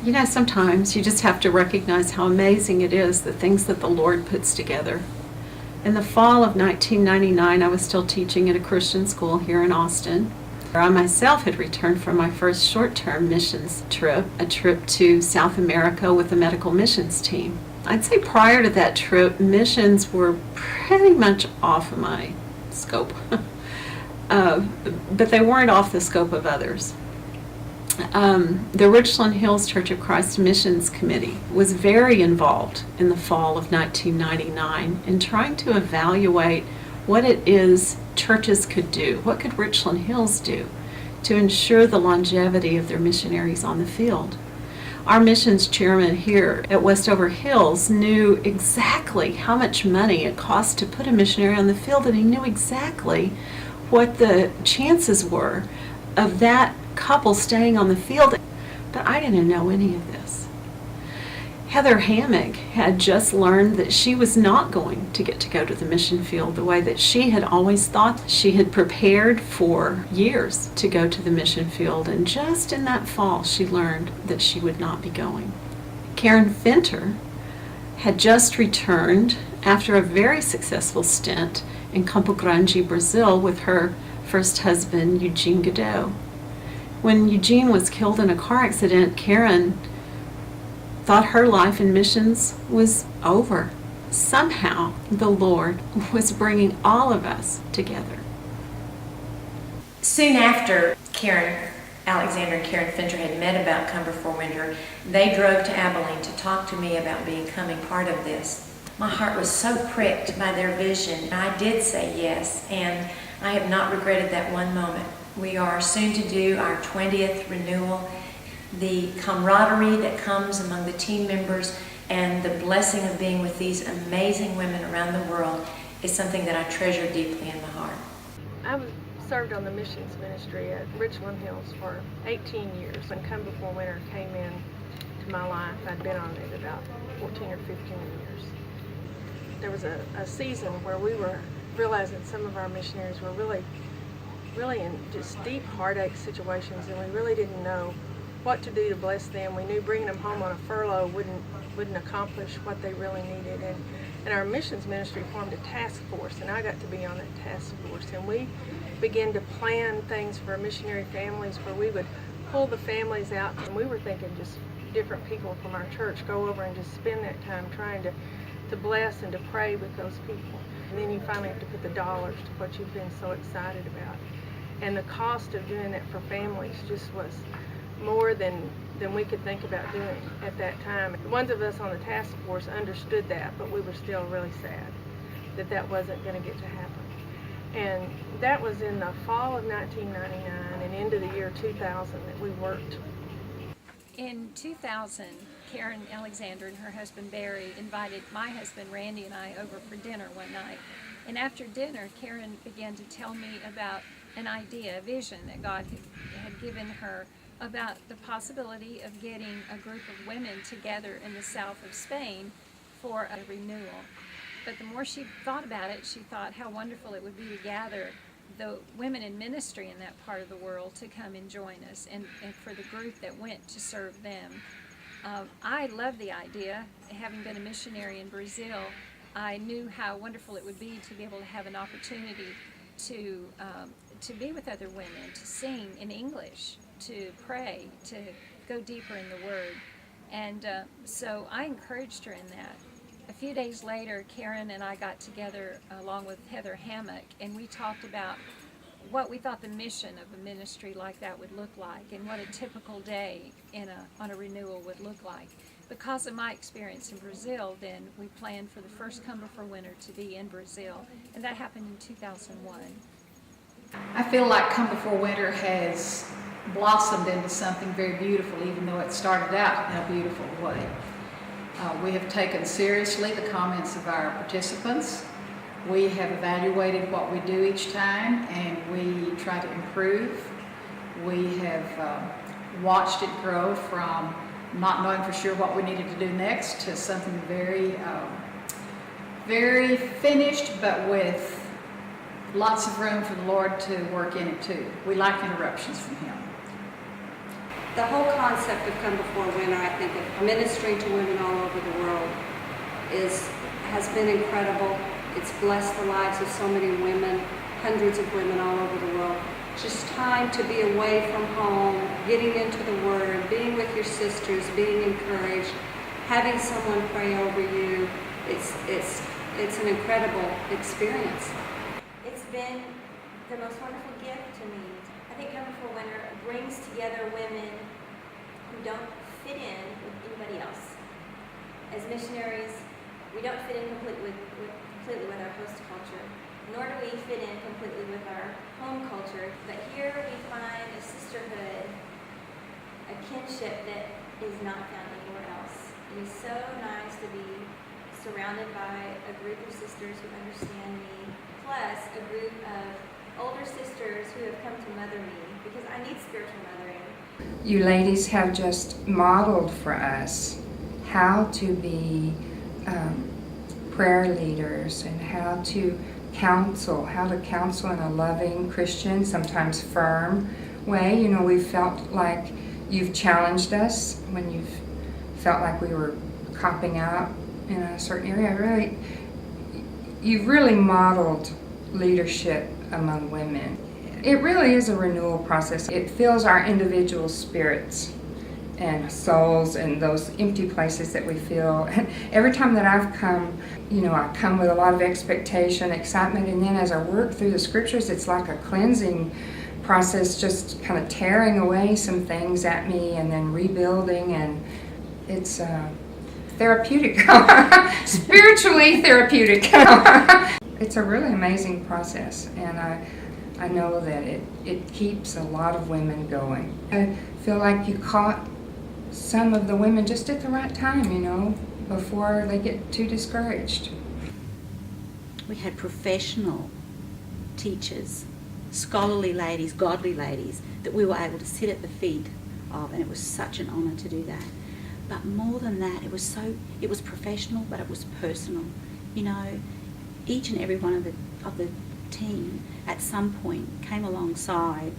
You know, sometimes you just have to recognize how amazing it is, the things that the Lord puts together. In the fall of 1999, I was still teaching at a Christian school here in Austin. I myself had returned from my first short-term missions trip, a trip to South America with a medical missions team. I'd say prior to that trip, missions were pretty much off of my scope, but they weren't off the scope of others. The Richland Hills Church of Christ Missions Committee was very involved in the fall of 1999 in trying to evaluate what it is churches could do, what could Richland Hills do to ensure the longevity of their missionaries on the field. Our missions chairman here at Westover Hills knew exactly how much money it cost to put a missionary on the field, and he knew exactly what the chances were of that couple staying on the field. But I didn't know any of this. Heather Hammock had just learned that she was not going to get to go to the mission field the way that she had always thought. She had prepared for years to go to the mission field, and just in that fall she learned that she would not be going. Karen Finter had just returned after a very successful stint in Campo Grande, Brazil with her first husband, Eugene Godot. When Eugene was killed in a car accident, Karen thought her life in missions was over. Somehow, the Lord was bringing all of us together. Soon after Karen Alexander and Karen Finter had met about Come Before Winter, they drove to Abilene to talk to me about becoming part of this. My heart was so pricked by their vision. I did say yes, and I have not regretted that one moment. We are soon to do our 20th renewal. The camaraderie that comes among the team members and the blessing of being with these amazing women around the world is something that I treasure deeply in my heart. I've served on the missions ministry at Richland Hills for 18 years. When Come Before Winter came in to my life, I'd been on it about 14 or 15 years. There was a season where we were realizing some of our missionaries were really in just deep heartache situations, and we really didn't know what to do to bless them. We knew bringing them home on a furlough wouldn't accomplish what they really needed, and our missions ministry formed a task force, and I got to be on that task force, and we began to plan things for missionary families where we would pull the families out, and we were thinking just different people from our church go over and just spend that time trying to bless and to pray with those people. And then you finally have to put the dollars to what you've been so excited about. And the cost of doing that for families just was more than we could think about doing at that time. The ones of us on the task force understood that, but we were still really sad that that wasn't going to get to happen. And that was in the fall of 1999 and into the year 2000 that we worked. In 2000, Karen Alexander and her husband Barry invited my husband Randy and I over for dinner one night. And after dinner, Karen began to tell me about an idea, a vision that God had given her about the possibility of getting a group of women together in the south of Spain for a renewal. But the more she thought about it, she thought how wonderful it would be to gather the women in ministry in that part of the world to come and join us, and for the group that went to serve them. I love the idea. Having been a missionary in Brazil, I knew how wonderful it would be to be able to have an opportunity to be with other women, to sing in English, to pray, to go deeper in the Word. And so I encouraged her in that. A few days later, Karen and I got together along with Heather Hammock, and we talked about what we thought the mission of a ministry like that would look like, and what a typical day on a renewal would look like. Because of my experience in Brazil, then we planned for the first Come Before Winter to be in Brazil, and that happened in 2001. I feel like Come Before Winter has blossomed into something very beautiful, even though it started out in a beautiful way. We have taken seriously the comments of our participants. We have evaluated what we do each time, and we try to improve. We have watched it grow from not knowing for sure what we needed to do next to something very, very finished, but with lots of room for the Lord to work in it too. We like interruptions from Him. the whole concept of Come Before Winter, I think, of ministering to women all over the world has been incredible. It's blessed the lives of so many women, hundreds of women all over the world. Just time to be away from home, getting into the Word, being with your sisters, being encouraged, having someone pray over you. It's an incredible experience. It's been the most wonderful gift to me. I think Come Before Winter brings together women who don't fit in with anybody else. As missionaries, we don't fit in completely with our host culture, nor do we fit in completely with our home culture. But here we find a sisterhood, a kinship that is not found anywhere else. It is so nice to be surrounded by a group of sisters who understand me, plus a group of older sisters who have come to mother me, because I need spiritual mothering. You ladies have just modeled for us how to be prayer leaders and how to counsel in a loving, Christian, sometimes firm way. You know, we felt like you've challenged us when you've felt like we were copping out in a certain area. You've really modeled leadership among women. It really is a renewal process. It fills our individual spirits and souls and those empty places that we feel. Every time that I've come, you know, I come with a lot of expectation, excitement, and then as I work through the scriptures, it's like a cleansing process, just kind of tearing away some things at me and then rebuilding, and it's therapeutic, spiritually therapeutic. It's a really amazing process, and I know that it keeps a lot of women going. I feel like you caught some of the women just at the right time, you know, before they get too discouraged. We had professional teachers, scholarly ladies, godly ladies, that we were able to sit at the feet of, and it was such an honour to do that. But more than that, it was professional, but it was personal. You know, each and every one of the team at some point came alongside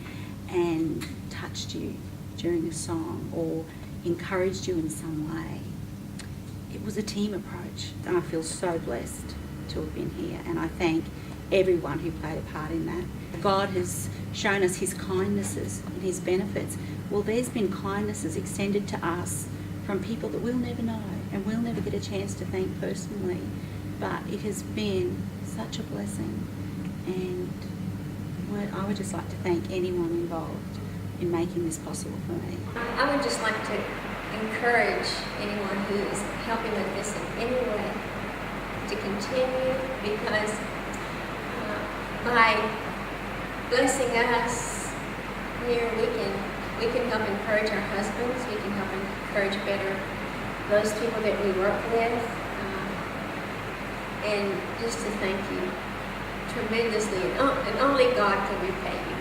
and touched you during a song or encouraged you in some way. It was a team approach, and I feel so blessed to have been here, and I thank everyone who played a part in that. God has shown us his kindnesses and his benefits. Well, there's been kindnesses extended to us from people that we'll never know and we'll never get a chance to thank personally, but it has been such a blessing, and I would just like to thank anyone involved in making this possible for me. I would just like to encourage anyone who is helping with this in any way to continue, because by blessing us here, we can help encourage our husbands, we can help encourage better those people that we work with, and just to thank you tremendously, and only God can repay you.